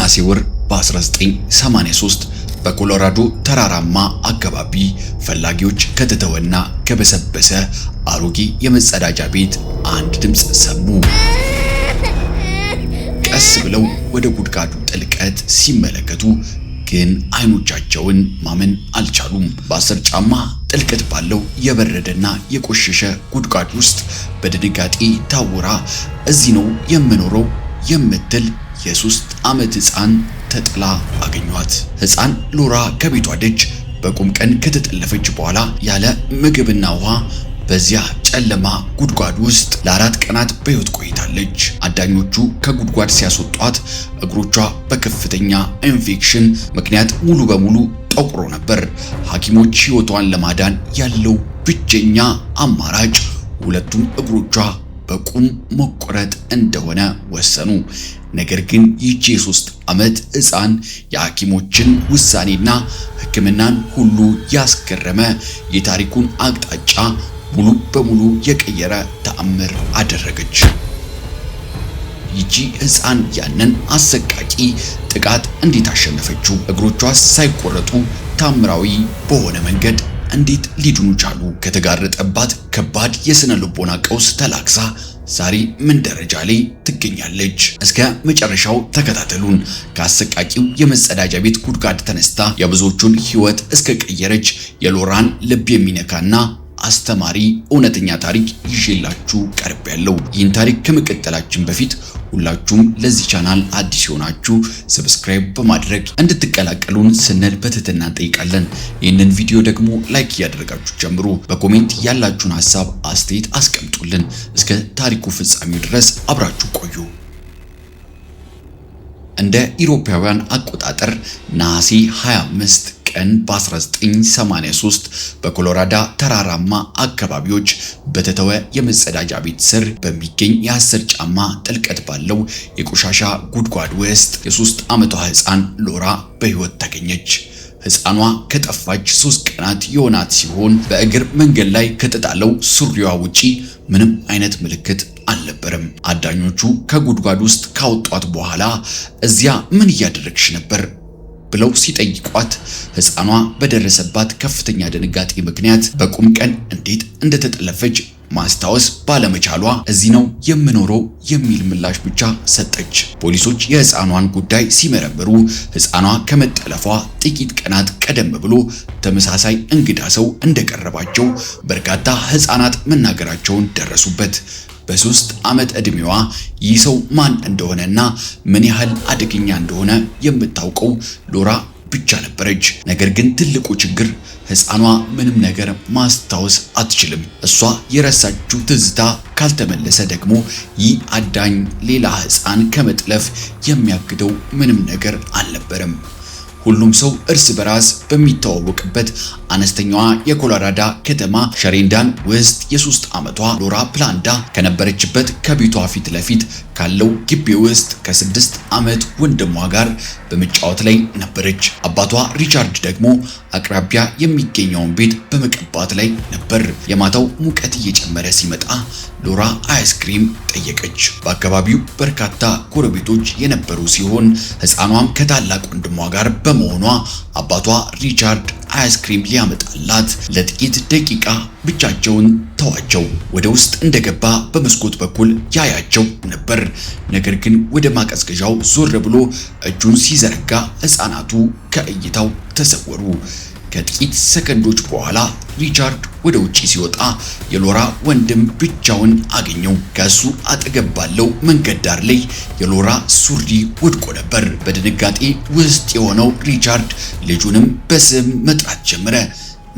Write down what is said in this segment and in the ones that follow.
በነሐሴ ወር በ1983 በኮሎራዶ ተራራማ አካባቢ ፈላጊዎች ከተተወና ከበሰበሰ አሮጌ የመጸዳጃ ቤት አንድ ድምጽ ሰሙ። ቀስ ብለው ወደ ጉድጓዱ ጥልቀት ሲመለከቱ ግን አይኖቻቸውን ማመን አልቻሉም። በ10 ጫማ ጥልቀት ባለው የበረደና የቆሸሸ ጉድጓድ ውስጥ በድንጋጤ ታውራ እዚህ ነው የምኖረው የምትል የ3 ዓመት ሕፃን ተጥላ አገኟት። ሕፃን ሎራ ከቤቷ ደጅ በቁም ቀን ከተጠለፈች በኋላ ያለ ምግብና ውሃ በዚያ ጨለማ ጉድጓድ ውስጥ ለ4 ቀናት በሕይወት ቆይታለች። አዳኞቹ ከጉድጓድ ሲያስወጧት እግሮቿ በከፍተኛ ኢንፌክሽን ምክንያት ሙሉ በሙሉ ጠቁሮ ነበር። ሐኪሞች ሕይወቷን ለማዳን ያለው ብቸኛ አማራጭ ሁለቱም እግሮቿ በቁም መቆረጥ እንደሆነ ወሰኑ። ነገር ግን ይህች የ3 ዓመት ሕፃን የሐኪሞችን ውሳኔና ሕክምናን ሁሉ ያስገረመ የታሪኩን አቅጣጫ ሙሉ በሙሉ የቀየረ ተአምር አደረገች። ይቺ ሕፃን ያንን አሰቃቂ ጥቃት እንዴት አሸነፈችው? እግሮቿ ሳይቆረጡ ታምራዊ በሆነ መንገድ እንዴት ሊድኑ ቻሉ? ከተጋረጠባት ከባድ የሥነ ልቦና ቀውስ ተላቅሳ ዛሬ ምን ደረጃ ላይ ትገኛለች? እስከ መጨረሻው ተከታተሉን። ከአሰቃቂው የመጸዳጃ ቤት ጉድጓድ ተነስታ የብዙዎቹን ሕይወት እስከ ቀየረች የሎራን ልብ የሚነካና አስተማሪ እውነተኛ ታሪክ ይዤላችሁ ቀርቤያለሁ። ይህን ታሪክ ከመቀጠላችን በፊት ሁላችሁም ለዚህ ቻናል አዲስ የሆናችሁ ሰብስክራይብ በማድረግ እንድትቀላቀሉን ስንል በትህትና እንጠይቃለን። ይህንን ቪዲዮ ደግሞ ላይክ እያደረጋችሁ ጀምሩ። በኮሜንት ያላችሁን ሐሳብ አስተያየት አስቀምጡልን። እስከ ታሪኩ ፍጻሜው ድረስ አብራችሁ ቆዩ። እንደ ኢሮፓውያን አቆጣጠር ነሐሴ 25 ቀን በ1983 በኮሎራዶ ተራራማ አካባቢዎች በተተወ የመጸዳጃ ቤት ስር በሚገኝ የ10 ጫማ ጥልቀት ባለው የቆሻሻ ጉድጓድ ውስጥ የ3 ዓመቷ ሕፃን ሎራ በሕይወት ተገኘች። ሕፃኗ ከጠፋች 3 ቀናት የሆናት ሲሆን በእግር መንገድ ላይ ከተጣለው ሱሪዋ ውጪ ምንም አይነት ምልክት አልነበረም። አዳኞቹ ከጉድጓድ ውስጥ ካወጧት በኋላ እዚያ ምን እያደረግሽ ነበር ብለው ሲጠይቋት ሕፃኗ በደረሰባት ከፍተኛ ድንጋጤ ምክንያት በቁም ቀን እንዴት እንደተጠለፈች ማስታወስ ባለመቻሏ እዚህ ነው የምኖረው የሚል ምላሽ ብቻ ሰጠች። ፖሊሶች የሕፃኗን ጉዳይ ሲመረምሩ ሕፃኗ ከመጠለፏ ጥቂት ቀናት ቀደም ብሎ ተመሳሳይ እንግዳ ሰው እንደቀረባቸው በርካታ ሕፃናት መናገራቸውን ደረሱበት። በ3 ዓመት ዕድሜዋ ይህ ሰው ማን እንደሆነና ምን ያህል አደገኛ እንደሆነ የምታውቀው ሎራ ብቻ ነበረች። ነገር ግን ትልቁ ችግር ሕፃኗ ምንም ነገር ማስታወስ አትችልም። እሷ የረሳችው ትዝታ ካልተመለሰ ደግሞ ይህ አዳኝ ሌላ ሕፃን ከመጥለፍ የሚያግደው ምንም ነገር አልነበረም። ሁሉም ሰው እርስ በራስ በሚተዋወቅበት አነስተኛዋ የኮሎራዶ ከተማ ሸሬንዳን ውስጥ የ3 ዓመቷ ሎራ ፕላንዳ ከነበረችበት ከቤቷ ፊት ለፊት ካለው ግቢ ውስጥ ከ6 ዓመት ወንድሟ ጋር በመጫወት ላይ ነበረች። አባቷ ሪቻርድ ደግሞ አቅራቢያ የሚገኘውን ቤት በመቀባት ላይ ነበር። የማታው ሙቀት እየጨመረ ሲመጣ ሎራ አይስክሪም ጠየቀች። በአካባቢው በርካታ ጎረቤቶች የነበሩ ሲሆን ሕፃኗም ከታላቅ ወንድሟ ጋር በመሆኗ አባቷ ሪቻርድ አይስክሪም ሊያመጣላት ለጥቂት ደቂቃ ብቻቸውን ተዋቸው። ወደ ውስጥ እንደገባ በመስኮት በኩል ያያቸው ነበር። ነገር ግን ወደ ማቀዝቀዣው ዞር ብሎ እጁን ሲዘረጋ ሕፃናቱ ከእይታው ተሰወሩ። ከጥቂት ሰከንዶች በኋላ ሪቻርድ ወደ ውጪ ሲወጣ የሎራ ወንድም ብቻውን አገኘው። ከሱ አጠገብ ባለው መንገድ ዳር ላይ የሎራ ሱሪ ወድቆ ነበር። በድንጋጤ ውስጥ የሆነው ሪቻርድ ልጁንም በስም መጥራት ጀመረ።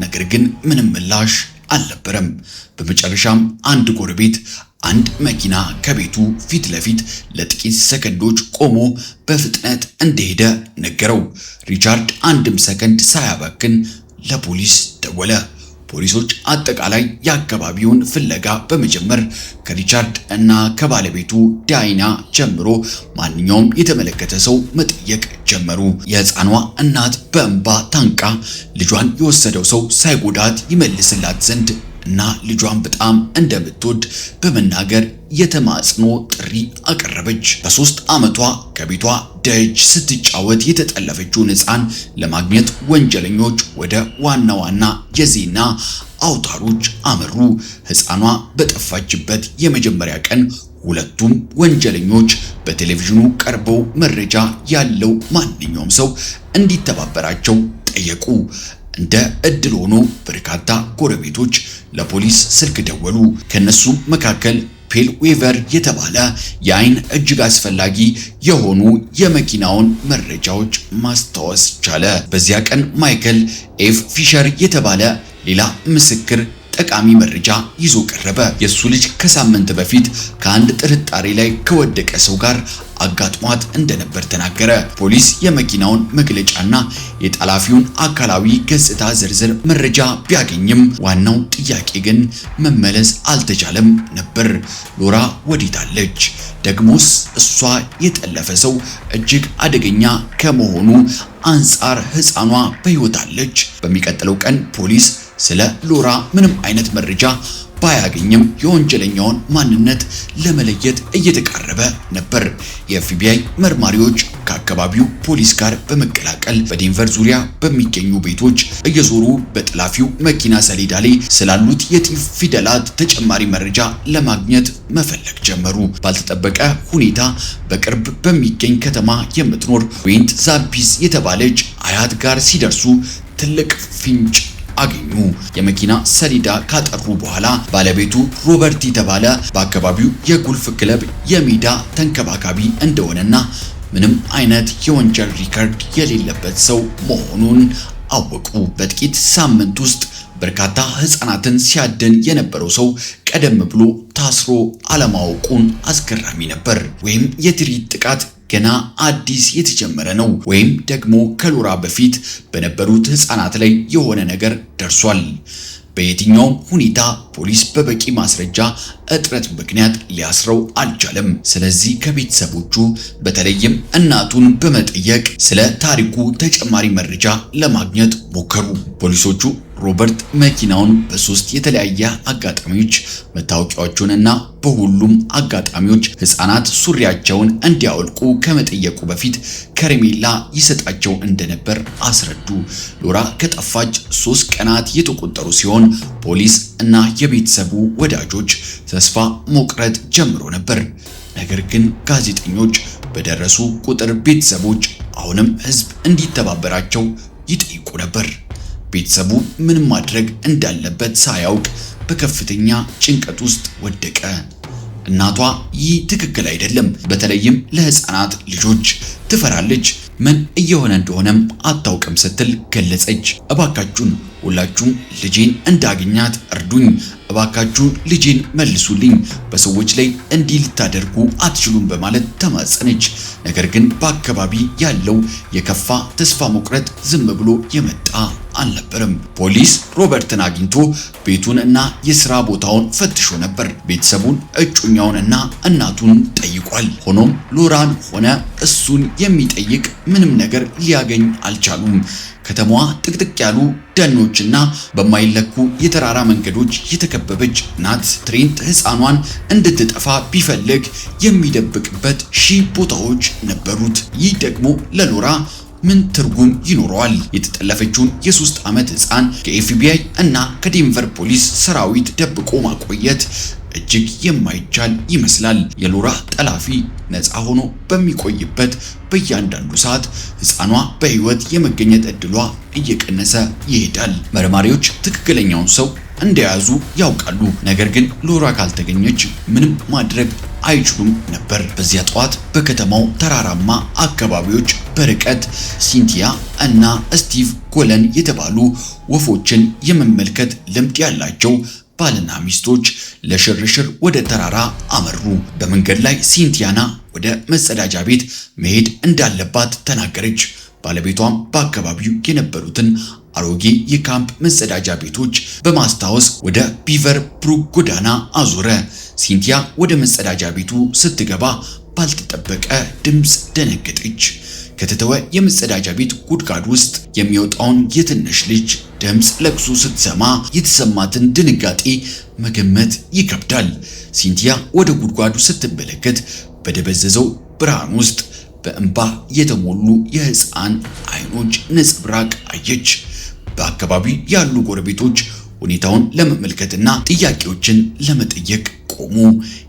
ነገር ግን ምንም ምላሽ አልነበረም። በመጨረሻም አንድ ጎረቤት አንድ መኪና ከቤቱ ፊት ለፊት ለጥቂት ሰከንዶች ቆሞ በፍጥነት እንደሄደ ነገረው። ሪቻርድ አንድም ሰከንድ ሳያባክን ለፖሊስ ደወለ። ፖሊሶች አጠቃላይ የአካባቢውን ፍለጋ በመጀመር ከሪቻርድ እና ከባለቤቱ ዳይና ጀምሮ ማንኛውም የተመለከተ ሰው መጠየቅ ጀመሩ። የሕፃኗ እናት በእንባ ታንቃ ልጇን የወሰደው ሰው ሳይጎዳት ይመልስላት ዘንድ እና ልጇን በጣም እንደምትወድ በመናገር የተማጽኖ ጥሪ አቀረበች። በ3 ዓመቷ ከቤቷ ደጅ ስትጫወት የተጠለፈችውን ሕፃን ለማግኘት ወንጀለኞች ወደ ዋና ዋና የዜና አውታሮች አመሩ። ሕፃኗ በጠፋችበት የመጀመሪያ ቀን ሁለቱም ወንጀለኞች በቴሌቪዥኑ ቀርበው መረጃ ያለው ማንኛውም ሰው እንዲተባበራቸው ጠየቁ። እንደ እድል ሆኖ በርካታ ጎረቤቶች ለፖሊስ ስልክ ደወሉ። ከነሱም መካከል ፔል ዌቨር የተባለ የአይን እጅግ አስፈላጊ የሆኑ የመኪናውን መረጃዎች ማስታወስ ቻለ። በዚያ ቀን ማይክል ኤፍ ፊሸር የተባለ ሌላ ምስክር ጠቃሚ መረጃ ይዞ ቀረበ። የሱ ልጅ ከሳምንት በፊት ከአንድ ጥርጣሬ ላይ ከወደቀ ሰው ጋር አጋጥሟት እንደነበር ተናገረ። ፖሊስ የመኪናውን መግለጫና የጠላፊውን አካላዊ ገጽታ ዝርዝር መረጃ ቢያገኝም ዋናው ጥያቄ ግን መመለስ አልተቻለም ነበር። ሎራ ወዴት አለች? ደግሞስ እሷ የጠለፈ ሰው እጅግ አደገኛ ከመሆኑ አንጻር ሕፃኗ በሕይወት አለች? በሚቀጥለው ቀን ፖሊስ ስለ ሎራ ምንም አይነት መረጃ ባያገኝም የወንጀለኛውን ማንነት ለመለየት እየተቃረበ ነበር። የኤፍቢአይ መርማሪዎች ከአካባቢው ፖሊስ ጋር በመቀላቀል በዴንቨር ዙሪያ በሚገኙ ቤቶች እየዞሩ በጠላፊው መኪና ሰሌዳ ላይ ስላሉት የጢፍ ፊደላት ተጨማሪ መረጃ ለማግኘት መፈለግ ጀመሩ። ባልተጠበቀ ሁኔታ በቅርብ በሚገኝ ከተማ የምትኖር ዌንት ዛምፒስ የተባለች አያት ጋር ሲደርሱ ትልቅ ፍንጭ አገኙ። የመኪና ሰሌዳ ካጠሩ በኋላ ባለቤቱ ሮበርት የተባለ በአካባቢው የጎልፍ ክለብ የሜዳ ተንከባካቢ እንደሆነና ምንም አይነት የወንጀል ሪከርድ የሌለበት ሰው መሆኑን አወቁ። በጥቂት ሳምንት ውስጥ በርካታ ሕፃናትን ሲያድን የነበረው ሰው ቀደም ብሎ ታስሮ አለማወቁን አስገራሚ ነበር። ወይም የትርኢት ጥቃት ገና አዲስ የተጀመረ ነው፣ ወይም ደግሞ ከሎራ በፊት በነበሩት ሕፃናት ላይ የሆነ ነገር ደርሷል። በየትኛውም ሁኔታ ፖሊስ በበቂ ማስረጃ እጥረት ምክንያት ሊያስረው አልቻለም። ስለዚህ ከቤተሰቦቹ በተለይም እናቱን በመጠየቅ ስለ ታሪኩ ተጨማሪ መረጃ ለማግኘት ሞከሩ። ፖሊሶቹ ሮበርት መኪናውን በ3 የተለያየ አጋጣሚዎች መታወቂያዎቹንና በሁሉም አጋጣሚዎች ሕፃናት ሱሪያቸውን እንዲያወልቁ ከመጠየቁ በፊት ከረሜላ ይሰጣቸው እንደነበር አስረዱ። ሎራ ከጠፋች 3 ቀናት የተቆጠሩ ሲሆን ፖሊስ እና የቤተሰቡ ወዳጆች ተስፋ መቁረጥ ጀምሮ ነበር። ነገር ግን ጋዜጠኞች በደረሱ ቁጥር ቤተሰቦች አሁንም ሕዝብ እንዲተባበራቸው ይጠይቁ ነበር። ቤተሰቡ ምን ማድረግ እንዳለበት ሳያውቅ በከፍተኛ ጭንቀት ውስጥ ወደቀ። እናቷ ይህ ትክክል አይደለም፣ በተለይም ለሕፃናት ልጆች ትፈራለች፣ ምን እየሆነ እንደሆነም አታውቅም ስትል ገለጸች። እባካችሁን ሁላችሁም ልጄን እንዳገኛት እርዱኝ፣ እባካችሁ ልጄን መልሱልኝ፣ በሰዎች ላይ እንዲህ ልታደርጉ አትችሉም በማለት ተማጸነች። ነገር ግን በአካባቢ ያለው የከፋ ተስፋ መቁረጥ ዝም ብሎ የመጣ አልነበረም። ፖሊስ ሮበርትን አግኝቶ ቤቱን እና የሥራ ቦታውን ፈትሾ ነበር። ቤተሰቡን፣ እጩኛውን እና እናቱን ጠይቋል። ሆኖም ሎራን ሆነ እሱን የሚጠይቅ ምንም ነገር ሊያገኝ አልቻሉም። ከተማዋ ጥቅጥቅ ያሉ ደኖችና በማይለኩ የተራራ መንገዶች የተከበበች ናት። ትሬንት ሕፃኗን እንድትጠፋ ቢፈልግ የሚደብቅበት ሺህ ቦታዎች ነበሩት። ይህ ደግሞ ለሎራ ምን ትርጉም ይኖረዋል? የተጠለፈችውን የ3 ዓመት ሕፃን ከኤፍቢአይ እና ከዴንቨር ፖሊስ ሰራዊት ደብቆ ማቆየት እጅግ የማይቻል ይመስላል። የሎራ ጠላፊ ነፃ ሆኖ በሚቆይበት በእያንዳንዱ ሰዓት ሕፃኗ በሕይወት የመገኘት ዕድሏ እየቀነሰ ይሄዳል። መርማሪዎች ትክክለኛውን ሰው እንደያዙ ያውቃሉ፣ ነገር ግን ሎራ ካልተገኘች ምንም ማድረግ አይችሉም ነበር። በዚያ ጠዋት በከተማው ተራራማ አካባቢዎች በርቀት ሲንቲያ እና ስቲቭ ጎለን የተባሉ ወፎችን የመመልከት ልምድ ያላቸው ባልና ሚስቶች ለሽርሽር ወደ ተራራ አመሩ። በመንገድ ላይ ሲንቲያና ወደ መጸዳጃ ቤት መሄድ እንዳለባት ተናገረች። ባለቤቷም በአካባቢው የነበሩትን አሮጌ የካምፕ መጸዳጃ ቤቶች በማስታወስ ወደ ቢቨር ብሩክ ጎዳና አዞረ። ሲንቲያ ወደ መጸዳጃ ቤቱ ስትገባ ባልተጠበቀ ድምፅ ደነገጠች። ከተተወ የመጸዳጃ ቤት ጉድጓድ ውስጥ የሚወጣውን የትንሽ ልጅ ድምፅ ለቅሶ ስትሰማ የተሰማትን ድንጋጤ መገመት ይከብዳል። ሲንቲያ ወደ ጉድጓዱ ስትመለከት በደበዘዘው ብርሃን ውስጥ በእንባ የተሞሉ የሕፃን አይኖች ነጸብራቅ አየች። በአካባቢው ያሉ ጎረቤቶች ሁኔታውን ለመመልከትና ጥያቄዎችን ለመጠየቅ ቆሙ።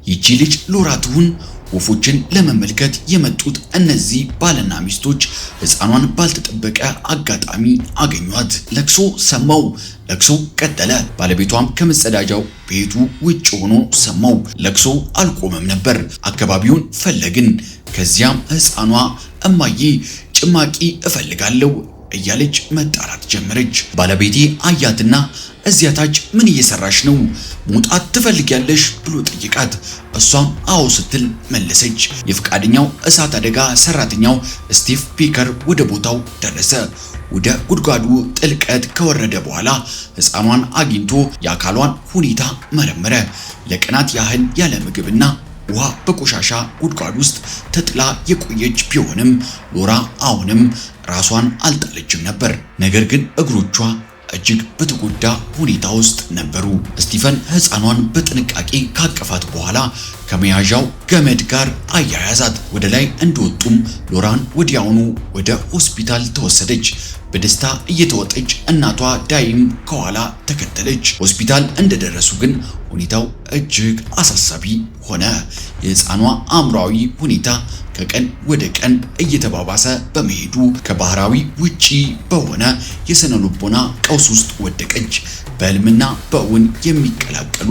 ይቺ ልጅ ሎራ ትሁን? ወፎችን ለመመልከት የመጡት እነዚህ ባልና ሚስቶች ሕፃኗን ባልተጠበቀ አጋጣሚ አገኟት። ለቅሶ ሰማው። ለቅሶ ቀጠለ። ባለቤቷም ከመጸዳጃው ቤቱ ውጭ ሆኖ ሰማው። ለቅሶ አልቆመም ነበር። አካባቢውን ፈለግን። ከዚያም ሕፃኗ እማዬ ጭማቂ እፈልጋለሁ እያለች መጣራት ጀመረች። ባለቤቴ አያትና እዚያ ታች ምን እየሰራሽ ነው? መውጣት ትፈልጊያለሽ ብሎ ጠይቃት። እሷም አዎ ስትል መለሰች። የፍቃደኛው እሳት አደጋ ሰራተኛው ስቲቭ ፒከር ወደ ቦታው ደረሰ። ወደ ጉድጓዱ ጥልቀት ከወረደ በኋላ ሕፃኗን አግኝቶ የአካሏን ሁኔታ መረመረ። ለቀናት ያህል ያለ ምግብና ውሃ በቆሻሻ ጉድጓድ ውስጥ ተጥላ የቆየች ቢሆንም ሎራ አሁንም ራሷን አልጣለችም ነበር። ነገር ግን እግሮቿ እጅግ በተጎዳ ሁኔታ ውስጥ ነበሩ። ስቲፈን ሕፃኗን በጥንቃቄ ካቀፋት በኋላ ከመያዣው ገመድ ጋር አያያዛት። ወደ ላይ እንደወጡም ሎራን ወዲያውኑ ወደ ሆስፒታል ተወሰደች። በደስታ እየተወጠች እናቷ ዳይም ከኋላ ተከተለች። ሆስፒታል እንደደረሱ ግን ሁኔታው እጅግ አሳሳቢ ሆነ። የሕፃኗ አእምሯዊ ሁኔታ ከቀን ወደ ቀን እየተባባሰ በመሄዱ ከባህራዊ ውጪ በሆነ የስነ ልቦና ቀውስ ውስጥ ወደቀች። በህልምና በእውን የሚቀላቀሉ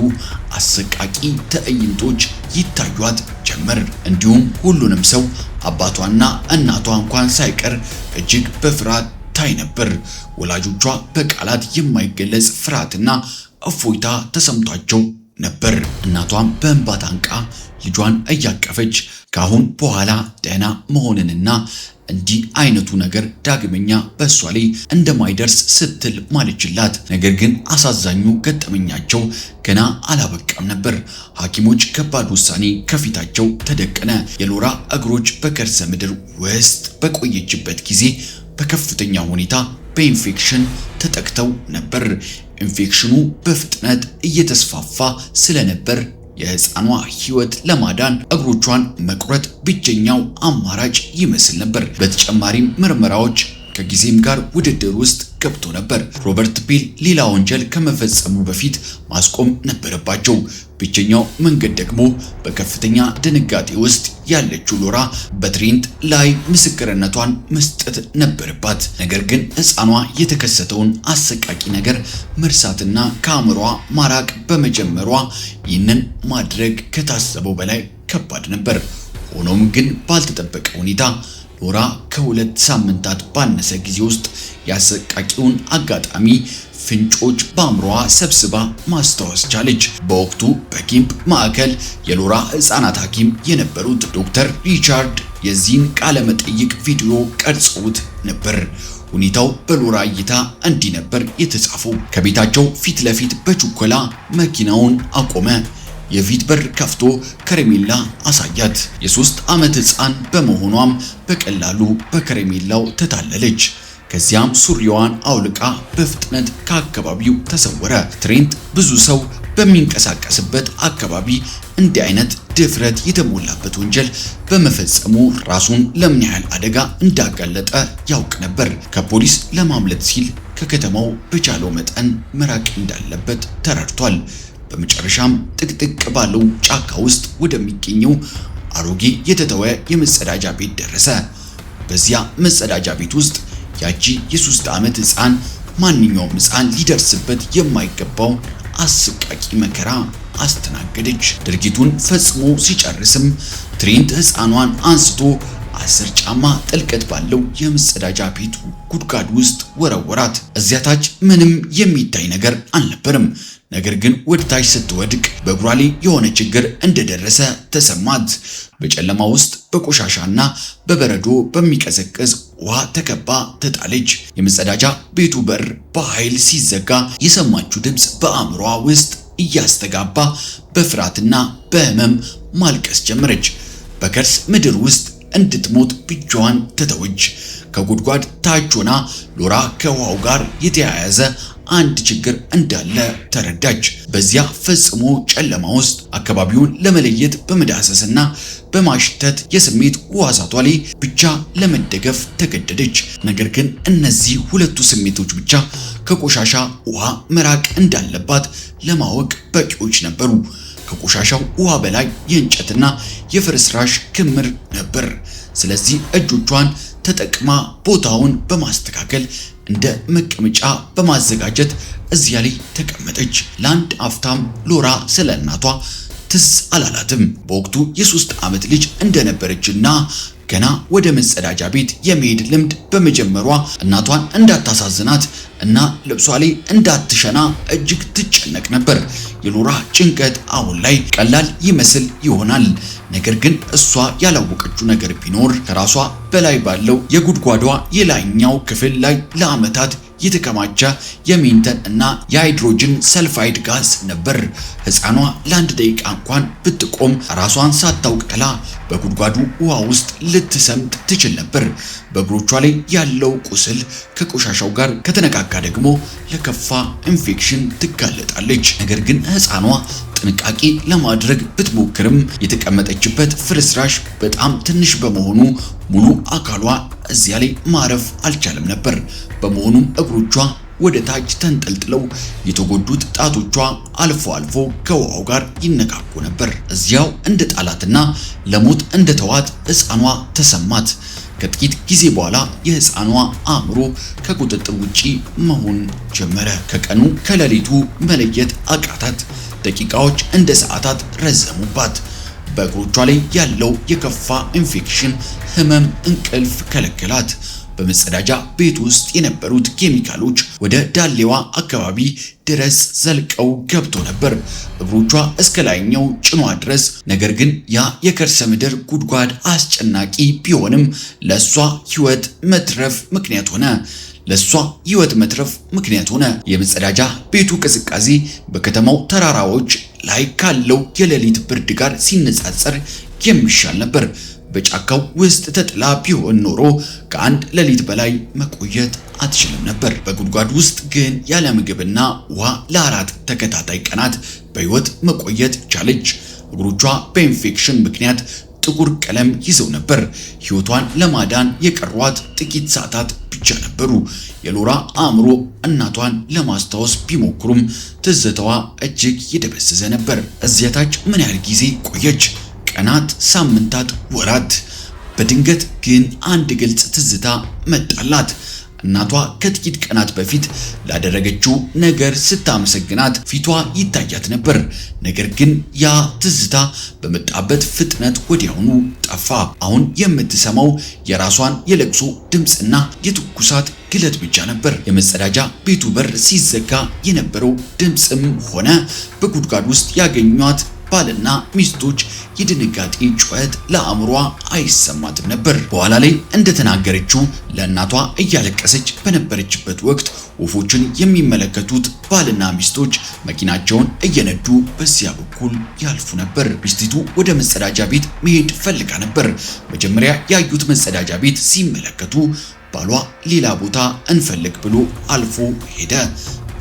አሰቃቂ ትዕይንቶች ይታዩት ጀመር። እንዲሁም ሁሉንም ሰው አባቷና እናቷ እንኳን ሳይቀር እጅግ በፍርሃት ታይ ነበር። ወላጆቿ በቃላት የማይገለጽ ፍርሃትና እፎይታ ተሰምቷቸው ነበር። እናቷም በእንባ ታንቃ ልጇን እያቀፈች ካሁን በኋላ ደህና መሆንንና እንዲህ አይነቱ ነገር ዳግመኛ በእሷ ላይ እንደማይደርስ ስትል ማለችላት። ነገር ግን አሳዛኙ ገጠመኛቸው ገና አላበቃም ነበር። ሐኪሞች ከባድ ውሳኔ ከፊታቸው ተደቀነ። የሎራ እግሮች በከርሰ ምድር ውስጥ በቆየችበት ጊዜ በከፍተኛ ሁኔታ በኢንፌክሽን ተጠቅተው ነበር። ኢንፌክሽኑ በፍጥነት እየተስፋፋ ስለነበር የሕፃኗ ሕይወት ለማዳን እግሮቿን መቁረጥ ብቸኛው አማራጭ ይመስል ነበር። በተጨማሪም ምርመራዎች ከጊዜም ጋር ውድድር ውስጥ ገብቶ ነበር። ሮበርት ቤል ሌላ ወንጀል ከመፈጸሙ በፊት ማስቆም ነበረባቸው። ብቸኛው መንገድ ደግሞ በከፍተኛ ድንጋጤ ውስጥ ያለችው ሎራ በትሬንት ላይ ምስክርነቷን መስጠት ነበረባት። ነገር ግን ሕፃኗ የተከሰተውን አሰቃቂ ነገር መርሳትና ከአእምሯ ማራቅ በመጀመሯ ይህንን ማድረግ ከታሰበው በላይ ከባድ ነበር። ሆኖም ግን ባልተጠበቀ ሁኔታ ሎራ ከ2 ሳምንታት ባነሰ ጊዜ ውስጥ ያሰቃቂውን አጋጣሚ ፍንጮች በአእምሮዋ ሰብስባ ማስታወስ ቻለች። በወቅቱ በኬምፕ ማዕከል የሎራ ሕፃናት ሐኪም የነበሩት ዶክተር ሪቻርድ የዚህን ቃለ መጠይቅ ቪዲዮ ቀርጸውት ነበር። ሁኔታው በሎራ እይታ እንዲህ ነበር የተጻፈው። ከቤታቸው ፊት ለፊት በችኮላ መኪናውን አቆመ። የፊት በር ከፍቶ ከረሜላ አሳያት። የ3 ዓመት ሕፃን በመሆኗም በቀላሉ በከረሜላው ተታለለች። ከዚያም ሱሪዋን አውልቃ በፍጥነት ከአካባቢው ተሰወረ። ትሬንት ብዙ ሰው በሚንቀሳቀስበት አካባቢ እንዲህ አይነት ድፍረት የተሞላበት ወንጀል በመፈጸሙ ራሱን ለምን ያህል አደጋ እንዳጋለጠ ያውቅ ነበር። ከፖሊስ ለማምለጥ ሲል ከከተማው በቻለው መጠን መራቅ እንዳለበት ተረድቷል። በመጨረሻም ጥቅጥቅ ባለው ጫካ ውስጥ ወደሚገኘው አሮጌ የተተወ የመጸዳጃ ቤት ደረሰ። በዚያ መጸዳጃ ቤት ውስጥ ያቺ የ3 ዓመት ሕፃን ማንኛውም ሕፃን ሊደርስበት የማይገባው አሰቃቂ መከራ አስተናገደች። ድርጊቱን ፈጽሞ ሲጨርስም ትሬንት ሕፃኗን አንስቶ 10 ጫማ ጥልቀት ባለው የመጸዳጃ ቤቱ ጉድጓድ ውስጥ ወረወራት። እዚያ ታች ምንም የሚታይ ነገር አልነበረም። ነገር ግን ወደ ታች ስትወድቅ በእግሯ ላይ የሆነ ችግር እንደደረሰ ተሰማት። በጨለማ ውስጥ በቆሻሻና በበረዶ በሚቀዘቅዝ ውሃ ተከባ ተጣለች። የመጸዳጃ ቤቱ በር በኃይል ሲዘጋ የሰማችው ድምፅ በአእምሯ ውስጥ እያስተጋባ በፍርሃትና በህመም ማልቀስ ጀመረች። በከርስ ምድር ውስጥ እንድትሞት ብቻዋን ተተወች። ከጉድጓድ ታች ሆና ሎራ ከውሃው ጋር የተያያዘ አንድ ችግር እንዳለ ተረዳች። በዚያ ፈጽሞ ጨለማ ውስጥ አካባቢውን ለመለየት በመዳሰስና በማሽተት የስሜት ሕዋሳቷ ላይ ብቻ ለመደገፍ ተገደደች። ነገር ግን እነዚህ ሁለቱ ስሜቶች ብቻ ከቆሻሻ ውሃ መራቅ እንዳለባት ለማወቅ በቂዎች ነበሩ። ከቆሻሻው ውሃ በላይ የእንጨትና የፍርስራሽ ክምር ነበር። ስለዚህ እጆቿን ተጠቅማ ቦታውን በማስተካከል እንደ መቀመጫ በማዘጋጀት እዚያ ላይ ተቀመጠች። ለአንድ አፍታም ሎራ ስለ እናቷ ትዝ አላላትም። በወቅቱ የ3 ዓመት ልጅ እንደነበረችና ገና ወደ መጸዳጃ ቤት የመሄድ ልምድ በመጀመሯ እናቷን እንዳታሳዝናት እና ልብሷ ላይ እንዳትሸና እጅግ ትጨነቅ ነበር። የሎራ ጭንቀት አሁን ላይ ቀላል ይመስል ይሆናል። ነገር ግን እሷ ያላወቀችው ነገር ቢኖር ከራሷ በላይ ባለው የጉድጓዷ የላይኛው ክፍል ላይ ለዓመታት የተከማቸ የሜንተን እና የሃይድሮጅን ሰልፋይድ ጋዝ ነበር። ሕፃኗ ለአንድ ደቂቃ እንኳን ብትቆም ራሷን ሳታውቅ ጥላ በጉድጓዱ ውሃ ውስጥ ልትሰምጥ ትችል ነበር። በእግሮቿ ላይ ያለው ቁስል ከቆሻሻው ጋር ከተነካካ ደግሞ ለከፋ ኢንፌክሽን ትጋለጣለች። ነገር ግን ሕፃኗ ጥንቃቄ ለማድረግ ብትሞክርም የተቀመጠችበት ፍርስራሽ በጣም ትንሽ በመሆኑ ሙሉ አካሏ እዚያ ላይ ማረፍ አልቻለም ነበር። በመሆኑም እግሮቿ ወደ ታች ተንጠልጥለው የተጎዱት ጣቶቿ አልፎ አልፎ ከውሃው ጋር ይነካኩ ነበር። እዚያው እንደ ጣላትና ለሞት እንደተዋት ሕፃኗ ተሰማት። ከጥቂት ጊዜ በኋላ የሕፃኗ አእምሮ ከቁጥጥር ውጪ መሆን ጀመረ። ከቀኑ ከሌሊቱ መለየት አቃታት። ደቂቃዎች እንደ ሰዓታት ረዘሙባት። በእግሮቿ ላይ ያለው የከፋ ኢንፌክሽን ህመም እንቅልፍ ከለከላት። በመጸዳጃ ቤት ውስጥ የነበሩት ኬሚካሎች ወደ ዳሌዋ አካባቢ ድረስ ዘልቀው ገብቶ ነበር፣ እግሮቿ እስከ ላይኛው ጭኗ ድረስ። ነገር ግን ያ የከርሰ ምድር ጉድጓድ አስጨናቂ ቢሆንም ለሷ ህይወት መትረፍ ምክንያት ሆነ። የመጸዳጃ ቤቱ ቅዝቃዜ በከተማው ተራራዎች ላይ ካለው የሌሊት ብርድ ጋር ሲነጻጸር የሚሻል ነበር። በጫካው ውስጥ ተጥላ ቢሆን ኖሮ ከአንድ ሌሊት በላይ መቆየት አትችልም ነበር። በጉድጓድ ውስጥ ግን ያለ ምግብና ውሃ ለ4 ተከታታይ ቀናት በህይወት መቆየት ቻለች። እግሮቿ በኢንፌክሽን ምክንያት ጥቁር ቀለም ይዘው ነበር። ህይወቷን ለማዳን የቀሯት ጥቂት ሰዓታት ብቻ ነበሩ። የሎራ አእምሮ እናቷን ለማስታወስ ቢሞክሩም ትዝታዋ እጅግ የደበዘዘ ነበር። እዚያ ታች ምን ያህል ጊዜ ቆየች? ቀናት፣ ሳምንታት፣ ወራት። በድንገት ግን አንድ ግልጽ ትዝታ መጣላት። እናቷ ከጥቂት ቀናት በፊት ላደረገችው ነገር ስታመሰግናት ፊቷ ይታያት ነበር። ነገር ግን ያ ትዝታ በመጣበት ፍጥነት ወዲያውኑ ጠፋ። አሁን የምትሰማው የራሷን የለቅሶ ድምፅና የትኩሳት ግለት ብቻ ነበር። የመጸዳጃ ቤቱ በር ሲዘጋ የነበረው ድምፅም ሆነ በጉድጓድ ውስጥ ያገኟት ባልና ሚስቶች የድንጋጤ ጩኸት ለአእምሯ አይሰማትም ነበር። በኋላ ላይ እንደተናገረችው ለእናቷ እያለቀሰች በነበረችበት ወቅት ወፎችን የሚመለከቱት ባልና ሚስቶች መኪናቸውን እየነዱ በዚያ በኩል ያልፉ ነበር። ሚስቲቱ ወደ መጸዳጃ ቤት መሄድ ፈልጋ ነበር። መጀመሪያ ያዩት መጸዳጃ ቤት ሲመለከቱ ባሏ ሌላ ቦታ እንፈልግ ብሎ አልፎ ሄደ።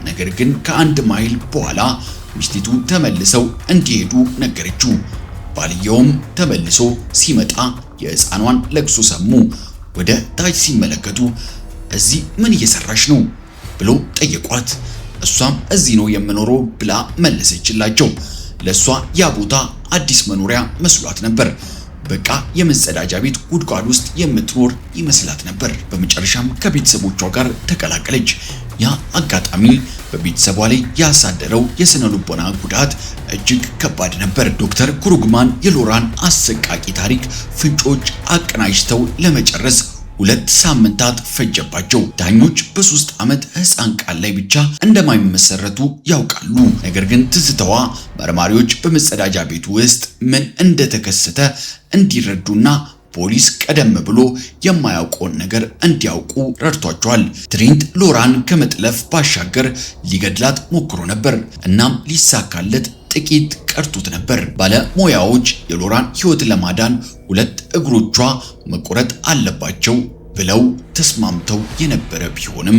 ነገር ግን ከ1 ማይል በኋላ ሚስቲቱ ተመልሰው እንዲሄዱ ነገረችው። ባልየውም ተመልሶ ሲመጣ የሕፃኗን ለቅሶ ሰሙ። ወደ ታች ሲመለከቱ እዚህ ምን እየሰራሽ ነው ብሎ ጠየቋት። እሷም እዚህ ነው የምኖረው ብላ መለሰችላቸው። ለሷ ያ ቦታ አዲስ መኖሪያ መስሏት ነበር። በቃ የመጸዳጃ ቤት ጉድጓድ ውስጥ የምትኖር ይመስላት ነበር። በመጨረሻም ከቤተሰቦቿ ጋር ተቀላቀለች። ያ አጋጣሚ በቤተሰቧ ላይ ያሳደረው የስነ ልቦና ጉዳት እጅግ ከባድ ነበር። ዶክተር ኩሩግማን የሎራን አሰቃቂ ታሪክ ፍንጮች አቀናጅተው ለመጨረስ 2 ሳምንታት ፈጀባቸው። ዳኞች በ3 ዓመት ሕፃን ቃል ላይ ብቻ እንደማይመሰረቱ ያውቃሉ። ነገር ግን ትዝታዋ መርማሪዎች በመጸዳጃ ቤቱ ውስጥ ምን እንደተከሰተ እንዲረዱና ፖሊስ ቀደም ብሎ የማያውቀውን ነገር እንዲያውቁ ረድቷቸዋል። ትሪንት ሎራን ከመጥለፍ ባሻገር ሊገድላት ሞክሮ ነበር። እናም ሊሳካለት ጥቂት ቀርቶት ነበር። ባለሙያዎች የሎራን ሕይወት ለማዳን 2 እግሮቿ መቆረጥ አለባቸው ብለው ተስማምተው የነበረ ቢሆንም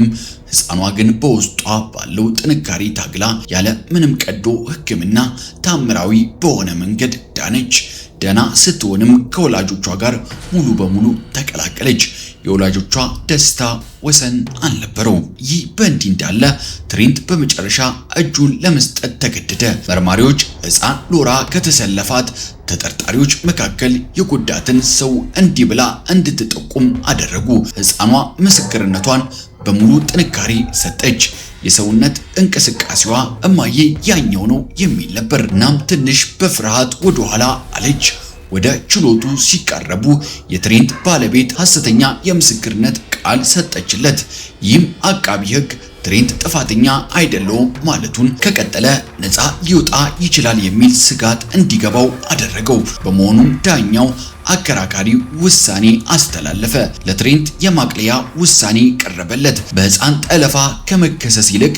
ሕፃኗ ግን በውስጧ ባለው ጥንካሬ ታግላ ያለ ምንም ቀዶ ሕክምና ታምራዊ በሆነ መንገድ ዳነች። ደና ስትሆንም ከወላጆቿ ጋር ሙሉ በሙሉ ተቀላቀለች። የወላጆቿ ደስታ ወሰን አልነበረው። ይህ በእንዲህ እንዳለ ትሬንት በመጨረሻ እጁን ለመስጠት ተገደደ። መርማሪዎች ሕፃን ሎራ ከተሰለፋት ተጠርጣሪዎች መካከል የጎዳትን ሰው እንዲህ ብላ እንድትጠቁም አደረጉ። ሕፃኗ ምስክርነቷን በሙሉ ጥንካሬ ሰጠች። የሰውነት እንቅስቃሴዋ እማዬ ያኛው ነው የሚል ነበር። እናም ትንሽ በፍርሃት ወደ ኋላ አለች። ወደ ችሎቱ ሲቃረቡ የትሬንት ባለቤት ሐሰተኛ የምስክርነት ቃል ሰጠችለት። ይህም አቃቢ ሕግ ትሬንት ጥፋተኛ አይደለም ማለቱን ከቀጠለ ነፃ ሊወጣ ይችላል የሚል ስጋት እንዲገባው አደረገው። በመሆኑም ዳኛው አከራካሪ ውሳኔ አስተላለፈ። ለትሬንት የማቅለያ ውሳኔ ቀረበለት። በሕፃን ጠለፋ ከመከሰስ ይልቅ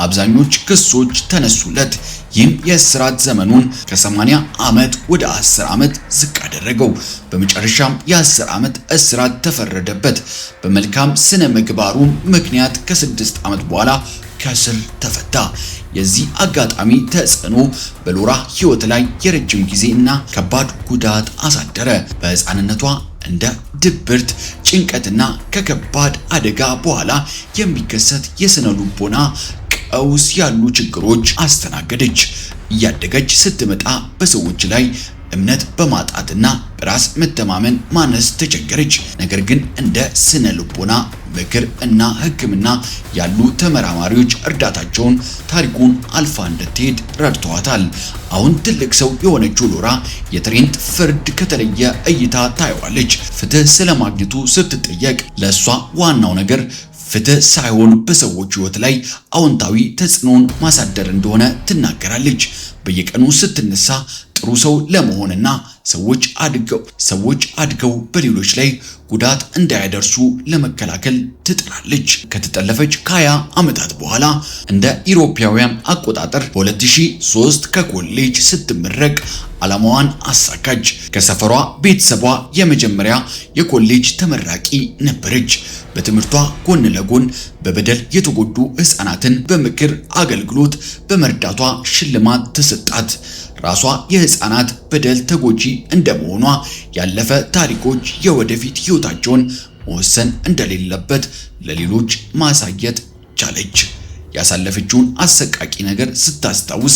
አብዛኞቹ ክሶች ተነሱለት። ይህም የእስራት ዘመኑን ከ80 ዓመት ወደ 10 ዓመት ዝቅ አደረገው። በመጨረሻም የ10 ዓመት እስራት ተፈረደበት። በመልካም ስነ ምግባሩ ምክንያት ከ6 ዓመት በኋላ ከእስር ተፈታ። የዚህ አጋጣሚ ተጽዕኖ በሎራ ሕይወት ላይ የረጅም ጊዜ እና ከባድ ጉዳት አሳደረ። በሕፃንነቷ እንደ ድብርት፣ ጭንቀትና ከከባድ አደጋ በኋላ የሚከሰት የስነ ልቦና ቀውስ ያሉ ችግሮች አስተናገደች። እያደገች ስትመጣ በሰዎች ላይ እምነት በማጣትና በራስ መተማመን ማነስ ተቸገረች። ነገር ግን እንደ ስነ ልቦና ምክር እና ሕክምና ያሉ ተመራማሪዎች እርዳታቸውን ታሪኩን አልፋ እንድትሄድ ረድተዋታል። አሁን ትልቅ ሰው የሆነችው ሎራ የትሬንት ፍርድ ከተለየ እይታ ታየዋለች። ፍትህ ስለማግኘቱ ስትጠየቅ ለእሷ ዋናው ነገር ፍትህ ሳይሆን በሰዎች ሕይወት ላይ አዎንታዊ ተጽዕኖን ማሳደር እንደሆነ ትናገራለች። በየቀኑ ስትነሳ ጥሩ ሰው ለመሆንና ሰዎች አድገው በሌሎች ላይ ጉዳት እንዳያደርሱ ለመከላከል ትጥራለች። ከተጠለፈች ከ20 ዓመታት በኋላ እንደ ኢሮፓውያን አቆጣጠር በ2003 ከኮሌጅ ስትመረቅ ዓላማዋን አሳካች። ከሰፈሯ ቤተሰቧ የመጀመሪያ የኮሌጅ ተመራቂ ነበረች። በትምህርቷ ጎን ለጎን በበደል የተጎዱ ሕፃናትን በምክር አገልግሎት በመርዳቷ ሽልማት ተሰጣት። ራሷ የሕፃናት በደል ተጎጂ እንደመሆኗ ያለፈ ታሪኮች የወደፊት ሕይወታቸውን መወሰን እንደሌለበት ለሌሎች ማሳየት ቻለች። ያሳለፈችውን አሰቃቂ ነገር ስታስታውስ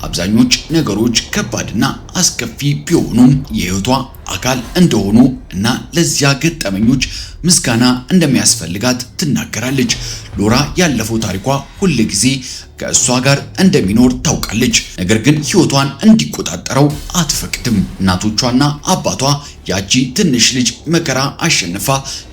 አብዛኞቹ ነገሮች ከባድና አስከፊ ቢሆኑም የሕይወቷ አካል እንደሆኑ እና ለዚያ ገጠመኞች ምስጋና እንደሚያስፈልጋት ትናገራለች። ሎራ ያለፈው ታሪኳ ሁል ጊዜ ከእሷ ጋር እንደሚኖር ታውቃለች። ነገር ግን ሕይወቷን እንዲቆጣጠረው አትፈቅድም። እናቶቿና አባቷ ያቺ ትንሽ ልጅ መከራ አሸንፋ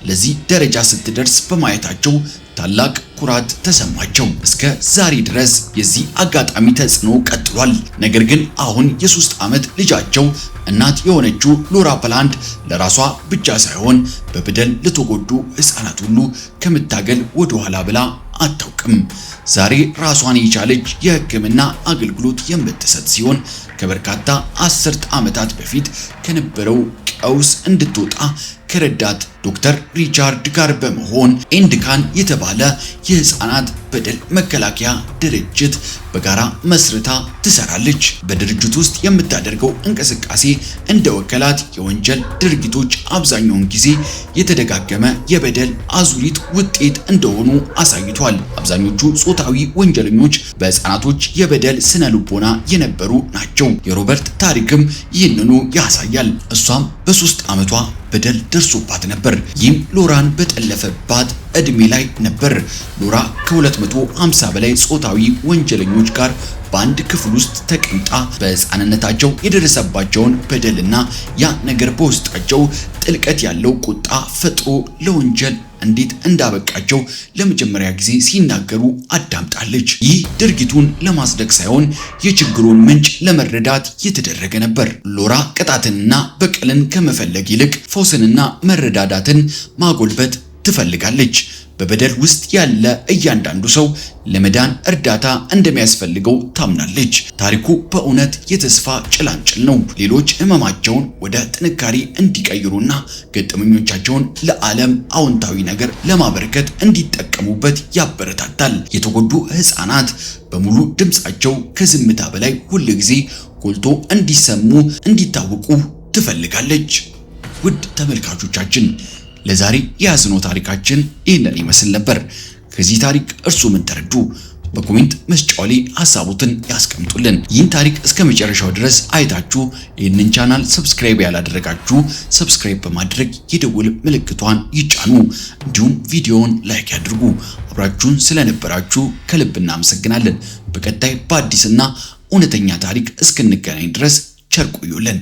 ለዚህ ደረጃ ስትደርስ በማየታቸው ታላቅ ኩራት ተሰማቸው። እስከ ዛሬ ድረስ የዚህ አጋጣሚ ተጽዕኖ ቀጥሏል። ነገር ግን አሁን የ3 ዓመት ልጃቸው እናት የሆነችው ሎራ ፕላንድ ለራሷ ብቻ ሳይሆን በበደል ለተጎዱ ሕፃናት ሁሉ ከመታገል ወደ ኋላ ብላ አታውቅም። ዛሬ ራሷን የቻለች የሕክምና አገልግሎት የምትሰጥ ሲሆን ከበርካታ 10 ዓመታት በፊት ከነበረው ቀውስ እንድትወጣ ከረዳት ዶክተር ሪቻርድ ጋር በመሆን ኤንድካን የተባለ የሕፃናት በደል መከላከያ ድርጅት በጋራ መስርታ ትሰራለች። በድርጅቱ ውስጥ የምታደርገው እንቅስቃሴ እንደ ወከላት የወንጀል ድርጊቶች አብዛኛውን ጊዜ የተደጋገመ የበደል አዙሪት ውጤት እንደሆኑ አሳይቷል። አብዛኞቹ ጾታዊ ወንጀለኞች በሕፃናቶች የበደል ስነ ልቦና የነበሩ ናቸው። የሮበርት ታሪክም ይህንኑ ያሳያል። እሷም በ3 ዓመቷ በደል ደርሶባት ነበር። ይህም ሎራን በጠለፈባት እድሜ ላይ ነበር። ሎራ ከ250 በላይ ጾታዊ ወንጀለኞች ጋር በአንድ ክፍል ውስጥ ተቀምጣ በሕፃንነታቸው የደረሰባቸውን በደልና ያ ነገር በውስጣቸው ጥልቀት ያለው ቁጣ ፈጥሮ ለወንጀል እንዴት እንዳበቃቸው ለመጀመሪያ ጊዜ ሲናገሩ አዳምጣለች። ይህ ድርጊቱን ለማጽደቅ ሳይሆን የችግሩን ምንጭ ለመረዳት የተደረገ ነበር። ሎራ ቅጣትንና በቀልን ከመፈለግ ይልቅ ፈውስንና መረዳዳትን ማጎልበት ትፈልጋለች። በበደል ውስጥ ያለ እያንዳንዱ ሰው ለመዳን እርዳታ እንደሚያስፈልገው ታምናለች። ታሪኩ በእውነት የተስፋ ጭላንጭል ነው። ሌሎች ህመማቸውን ወደ ጥንካሬ እንዲቀይሩና ገጠመኞቻቸውን ለዓለም አዎንታዊ ነገር ለማበረከት እንዲጠቀሙበት ያበረታታል። የተጎዱ ህፃናት በሙሉ ድምጻቸው ከዝምታ በላይ ሁል ጊዜ ጎልቶ እንዲሰሙ እንዲታወቁ ትፈልጋለች። ውድ ተመልካቾቻችን ለዛሬ የያዝነው ታሪካችን ይህንን ይመስል ነበር። ከዚህ ታሪክ እርሱ ምን ተረዱ? በኮሜንት መስጫው ላይ ሐሳቦትን ያስቀምጡልን። ይህን ታሪክ እስከ መጨረሻው ድረስ አይታችሁ ይህንን ቻናል ሰብስክራይብ ያላደረጋችሁ ሰብስክራይብ በማድረግ የደወል ምልክቷን ይጫኑ። እንዲሁም ቪዲዮውን ላይክ ያድርጉ። አብራችሁን ስለነበራችሁ ከልብ እናመሰግናለን። በቀጣይ በአዲስና እውነተኛ ታሪክ እስክንገናኝ ድረስ ቸር ቆዩልን።